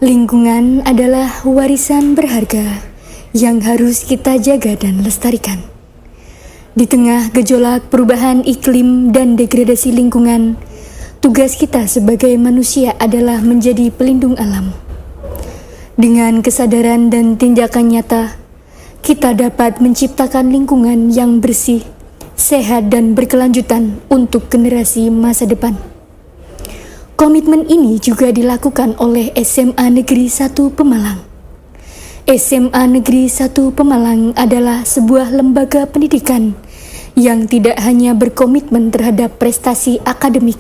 Lingkungan adalah warisan berharga yang harus kita jaga dan lestarikan. Di tengah gejolak perubahan iklim dan degradasi lingkungan, tugas kita sebagai manusia adalah menjadi pelindung alam. Dengan kesadaran dan tindakan nyata, kita dapat menciptakan lingkungan yang bersih, sehat, dan berkelanjutan untuk generasi masa depan. Komitmen ini juga dilakukan oleh SMA Negeri 1 Pemalang. SMA Negeri 1 Pemalang adalah sebuah lembaga pendidikan yang tidak hanya berkomitmen terhadap prestasi akademik,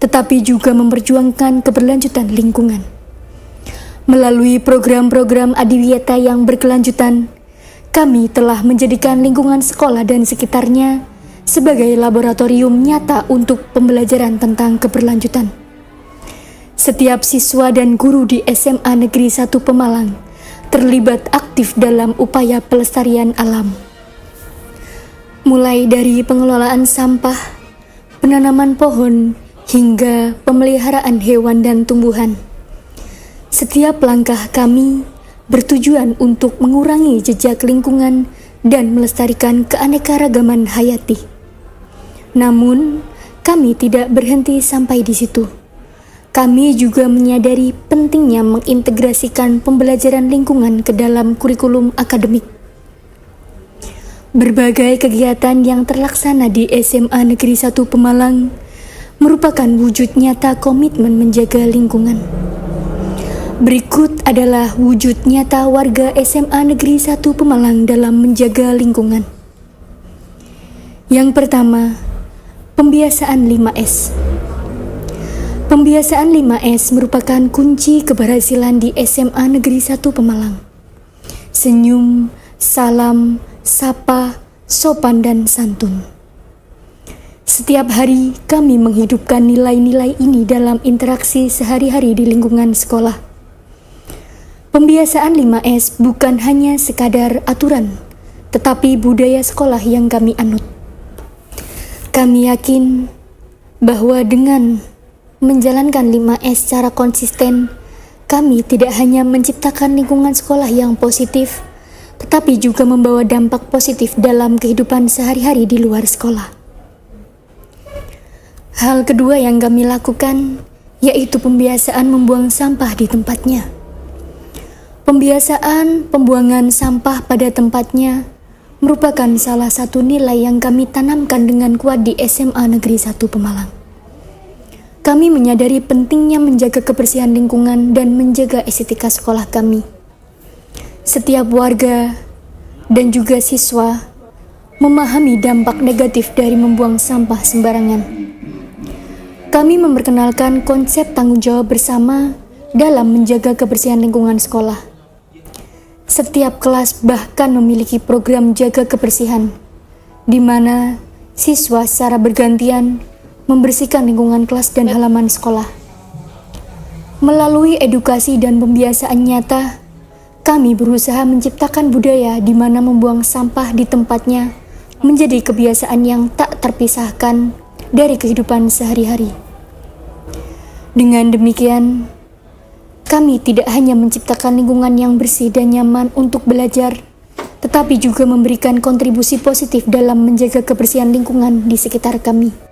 tetapi juga memperjuangkan keberlanjutan lingkungan. Melalui program-program adiwiyata yang berkelanjutan, kami telah menjadikan lingkungan sekolah dan sekitarnya sebagai laboratorium nyata untuk pembelajaran tentang keberlanjutan. Setiap siswa dan guru di SMA Negeri 1 Pemalang terlibat aktif dalam upaya pelestarian alam. Mulai dari pengelolaan sampah, penanaman pohon, hingga pemeliharaan hewan dan tumbuhan. Setiap langkah kami bertujuan untuk mengurangi jejak lingkungan dan melestarikan keanekaragaman hayati. Namun, kami tidak berhenti sampai di situ. Kami juga menyadari pentingnya mengintegrasikan pembelajaran lingkungan ke dalam kurikulum akademik. Berbagai kegiatan yang terlaksana di SMA Negeri 1 Pemalang merupakan wujud nyata komitmen menjaga lingkungan. Berikut adalah wujud nyata warga SMA Negeri 1 Pemalang dalam menjaga lingkungan. Yang pertama, pembiasaan 5S. Pembiasaan 5S merupakan kunci keberhasilan di SMA Negeri 1 Pemalang. Senyum, salam, sapa, sopan, dan santun. Setiap hari kami menghidupkan nilai-nilai ini dalam interaksi sehari-hari di lingkungan sekolah. Pembiasaan 5S bukan hanya sekadar aturan, tetapi budaya sekolah yang kami anut. Kami yakin bahwa dengan menjalankan 5S secara konsisten, kami tidak hanya menciptakan lingkungan sekolah yang positif, tetapi juga membawa dampak positif dalam kehidupan sehari-hari di luar sekolah. Hal kedua yang kami lakukan yaitu pembiasaan membuang sampah di tempatnya. Pembiasaan pembuangan sampah pada tempatnya merupakan salah satu nilai yang kami tanamkan dengan kuat di SMA Negeri 1 Pemalang. Kami menyadari pentingnya menjaga kebersihan lingkungan dan menjaga estetika sekolah kami. Setiap warga dan juga siswa memahami dampak negatif dari membuang sampah sembarangan. Kami memperkenalkan konsep tanggung jawab bersama dalam menjaga kebersihan lingkungan sekolah. Setiap kelas bahkan memiliki program jaga kebersihan, di mana siswa secara bergantian membersihkan lingkungan kelas dan halaman sekolah. Melalui edukasi dan pembiasaan nyata, kami berusaha menciptakan budaya di mana membuang sampah di tempatnya menjadi kebiasaan yang tak terpisahkan dari kehidupan sehari-hari. Dengan demikian, kami tidak hanya menciptakan lingkungan yang bersih dan nyaman untuk belajar, tetapi juga memberikan kontribusi positif dalam menjaga kebersihan lingkungan di sekitar kami.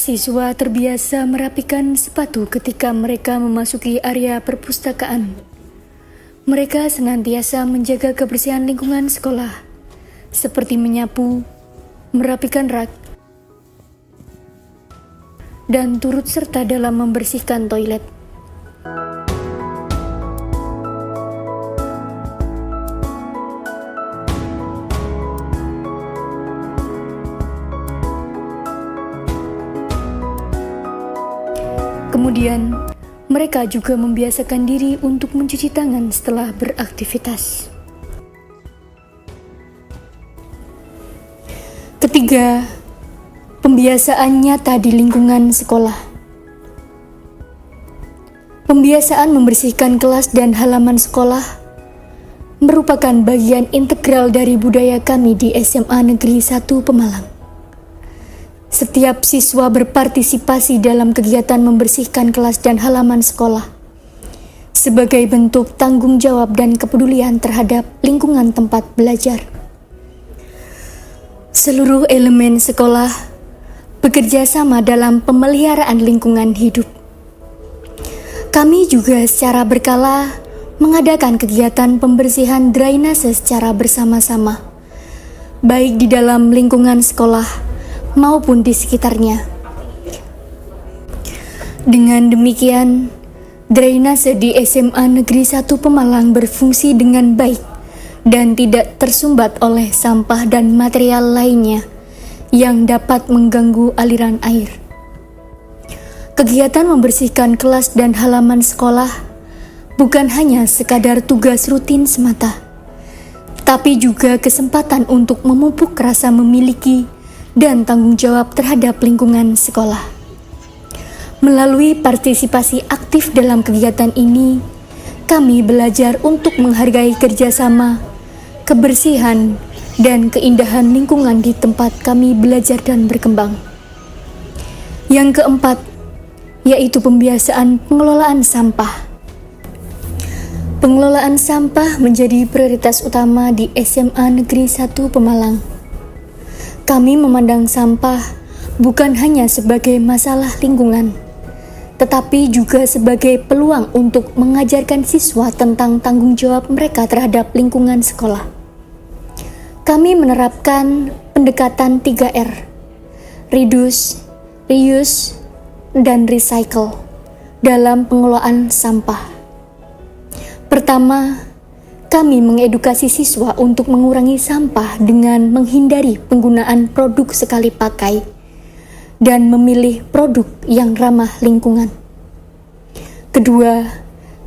Siswa terbiasa merapikan sepatu ketika mereka memasuki area perpustakaan. Mereka senantiasa menjaga kebersihan lingkungan sekolah, seperti menyapu, merapikan rak, dan turut serta dalam membersihkan toilet. Kemudian, mereka juga membiasakan diri untuk mencuci tangan setelah beraktivitas. Ketiga, pembiasaan nyata di lingkungan sekolah. Pembiasaan membersihkan kelas dan halaman sekolah merupakan bagian integral dari budaya kami di SMA Negeri 1 Pemalang. Setiap siswa berpartisipasi dalam kegiatan membersihkan kelas dan halaman sekolah sebagai bentuk tanggung jawab dan kepedulian terhadap lingkungan tempat belajar. Seluruh elemen sekolah bekerja sama dalam pemeliharaan lingkungan hidup. Kami juga secara berkala mengadakan kegiatan pembersihan drainase secara bersama-sama, baik di dalam lingkungan sekolah maupun di sekitarnya. Dengan demikian, drainase di SMA Negeri 1 Pemalang berfungsi dengan baik dan tidak tersumbat oleh sampah dan material lainnya yang dapat mengganggu aliran air. Kegiatan membersihkan kelas dan halaman sekolah bukan hanya sekadar tugas rutin semata, tapi juga kesempatan untuk memupuk rasa memiliki dan tanggung jawab terhadap lingkungan sekolah. Melalui partisipasi aktif dalam kegiatan ini, kami belajar untuk menghargai kerjasama, kebersihan, dan keindahan lingkungan di tempat kami belajar dan berkembang. Yang keempat, yaitu pembiasaan pengelolaan sampah. Pengelolaan sampah menjadi prioritas utama di SMA Negeri 1 Pemalang. Kami memandang sampah bukan hanya sebagai masalah lingkungan, tetapi juga sebagai peluang untuk mengajarkan siswa tentang tanggung jawab mereka terhadap lingkungan sekolah. Kami menerapkan pendekatan 3R, reduce, reuse, dan recycle dalam pengelolaan sampah. Pertama, kami mengedukasi siswa untuk mengurangi sampah dengan menghindari penggunaan produk sekali pakai dan memilih produk yang ramah lingkungan. Kedua,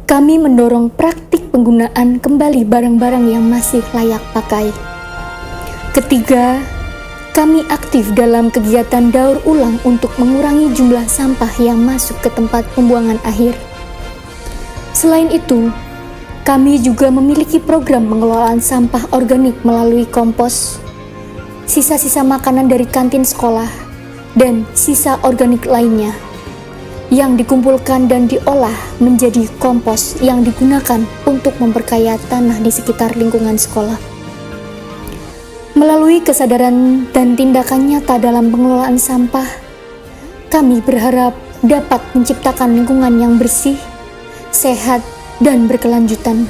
kami mendorong praktik penggunaan kembali barang-barang yang masih layak pakai. Ketiga, kami aktif dalam kegiatan daur ulang untuk mengurangi jumlah sampah yang masuk ke tempat pembuangan akhir. Selain itu, kami juga memiliki program pengelolaan sampah organik melalui kompos, sisa-sisa makanan dari kantin sekolah, dan sisa organik lainnya yang dikumpulkan dan diolah menjadi kompos yang digunakan untuk memperkaya tanah di sekitar lingkungan sekolah. Melalui kesadaran dan tindakan nyata dalam pengelolaan sampah, kami berharap dapat menciptakan lingkungan yang bersih, sehat, dan berkelanjutan.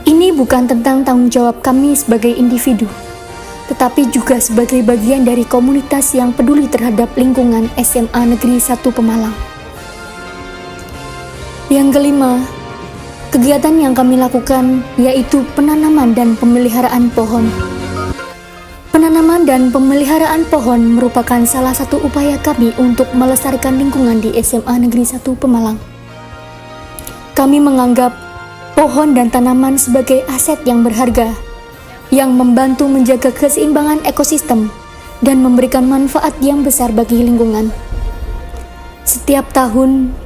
Ini bukan tentang tanggung jawab kami sebagai individu, tetapi juga sebagai bagian dari komunitas yang peduli terhadap lingkungan SMA Negeri 1 Pemalang. Yang kelima, kegiatan yang kami lakukan yaitu penanaman dan pemeliharaan pohon. Penanaman dan pemeliharaan pohon merupakan salah satu upaya kami untuk melestarikan lingkungan di SMA Negeri 1 Pemalang. Kami menganggap pohon dan tanaman sebagai aset yang berharga, yang membantu menjaga keseimbangan ekosistem dan memberikan manfaat yang besar bagi lingkungan. Setiap tahun,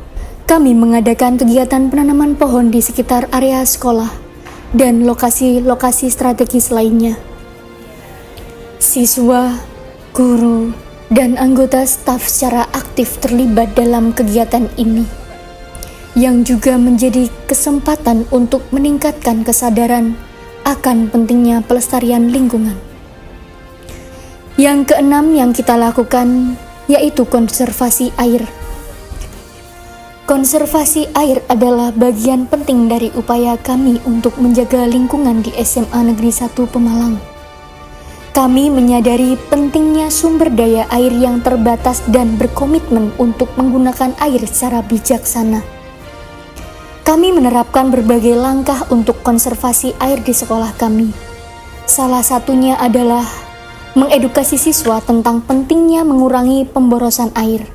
kami mengadakan kegiatan penanaman pohon di sekitar area sekolah dan lokasi-lokasi strategis lainnya. Siswa, guru, dan anggota staf secara aktif terlibat dalam kegiatan ini, yang juga menjadi kesempatan untuk meningkatkan kesadaran akan pentingnya pelestarian lingkungan. Yang keenam yang kita lakukan yaitu konservasi air. Konservasi air adalah bagian penting dari upaya kami untuk menjaga lingkungan di SMA Negeri 1 Pemalang. Kami menyadari pentingnya sumber daya air yang terbatas dan berkomitmen untuk menggunakan air secara bijaksana. Kami menerapkan berbagai langkah untuk konservasi air di sekolah kami. Salah satunya adalah mengedukasi siswa tentang pentingnya mengurangi pemborosan air.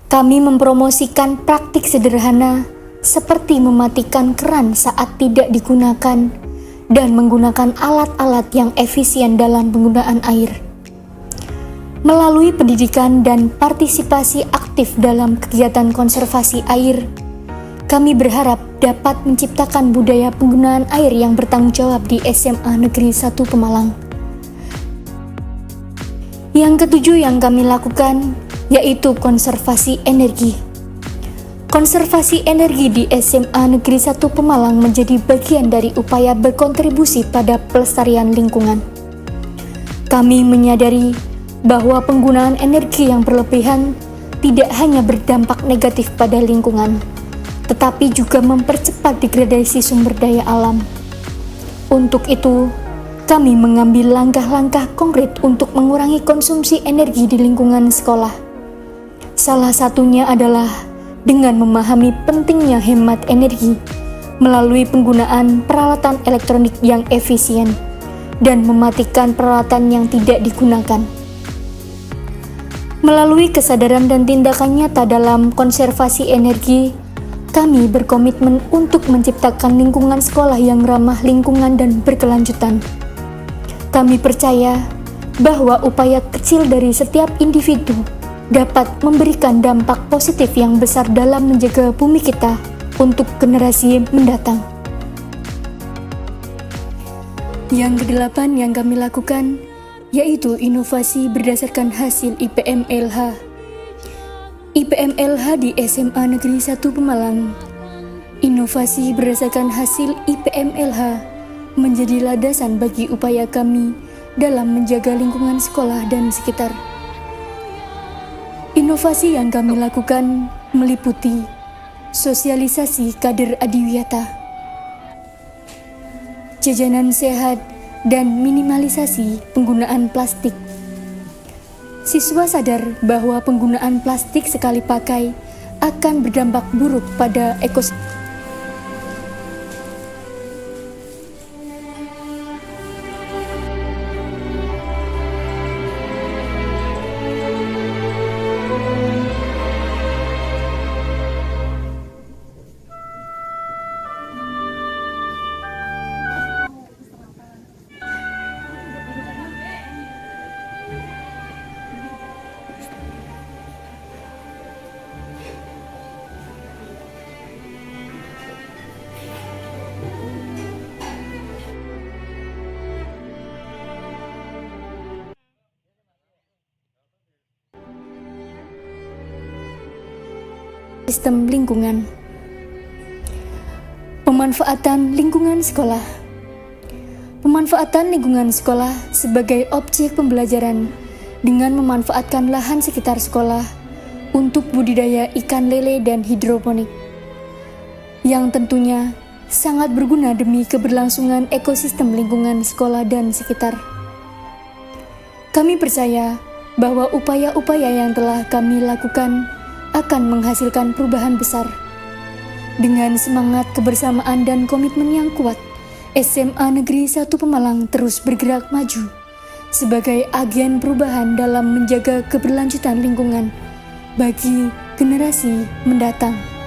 Kami mempromosikan praktik sederhana seperti mematikan keran saat tidak digunakan dan menggunakan alat-alat yang efisien dalam penggunaan air. Melalui pendidikan dan partisipasi aktif dalam kegiatan konservasi air, kami berharap dapat menciptakan budaya penggunaan air yang bertanggung jawab di SMA Negeri 1 Pemalang. Yang ketujuh yang kami lakukan yaitu konservasi energi. Konservasi energi di SMA Negeri 1 Pemalang menjadi bagian dari upaya berkontribusi pada pelestarian lingkungan. Kami menyadari bahwa penggunaan energi yang berlebihan tidak hanya berdampak negatif pada lingkungan, tetapi juga mempercepat degradasi sumber daya alam. Untuk itu, kami mengambil langkah-langkah konkret untuk mengurangi konsumsi energi di lingkungan sekolah. Salah satunya adalah dengan memahami pentingnya hemat energi melalui penggunaan peralatan elektronik yang efisien dan mematikan peralatan yang tidak digunakan. Melalui kesadaran dan tindakan nyata dalam konservasi energi, kami berkomitmen untuk menciptakan lingkungan sekolah yang ramah lingkungan dan berkelanjutan. Kami percaya bahwa upaya kecil dari setiap individu dapat memberikan dampak positif yang besar dalam menjaga bumi kita untuk generasi mendatang. Yang kedelapan yang kami lakukan yaitu inovasi berdasarkan hasil IPM-LH. IPM-LH di SMA Negeri 1 Pemalang. Inovasi berdasarkan hasil IPM-LH menjadi landasan bagi upaya kami dalam menjaga lingkungan sekolah dan sekitar. Inovasi yang kami lakukan meliputi sosialisasi kader adiwiyata, jajanan sehat, dan minimalisasi penggunaan plastik. Siswa sadar bahwa penggunaan plastik sekali pakai akan berdampak buruk pada ekosistem. Sistem lingkungan. Pemanfaatan lingkungan sekolah. Pemanfaatan lingkungan sekolah sebagai objek pembelajaran dengan memanfaatkan lahan sekitar sekolah untuk budidaya ikan lele dan hidroponik, yang tentunya sangat berguna demi keberlangsungan ekosistem lingkungan sekolah dan sekitar. Kami percaya bahwa upaya-upaya yang telah kami lakukan akan menghasilkan perubahan besar. Dengan semangat kebersamaan dan komitmen yang kuat, SMA Negeri 1 Pemalang terus bergerak maju sebagai agen perubahan dalam menjaga keberlanjutan lingkungan bagi generasi mendatang.